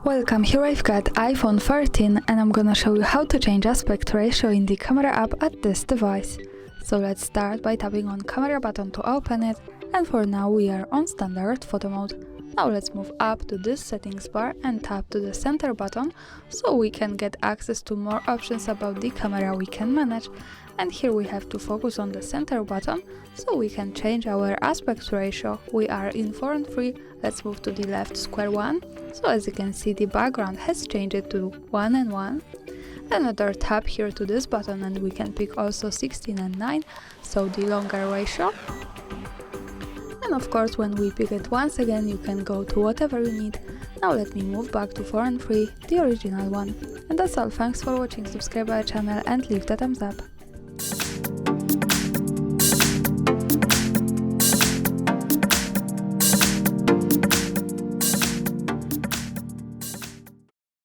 Welcome, here I've got iPhone 13 and I'm gonna show you how to change aspect ratio in the camera app at this device. So let's start by tapping on camera button to open it, and for now we are on standard photo mode. Now let's move up to this settings bar and tap to the center button so we can get access to more options about the camera we can manage. And here we have to focus on the center button so we can change our aspect ratio. We are in 4 and 3, let's move to the left square one. So as you can see, the background has changed to 1 and 1. Another tap here to this button and we can pick also 16 and 9, so the longer ratio. And of course, when we pick it once again, you can go to whatever you need. Now let me move back to 4 and 3, the original one. And that's all, thanks for watching, subscribe our channel and leave the thumbs up.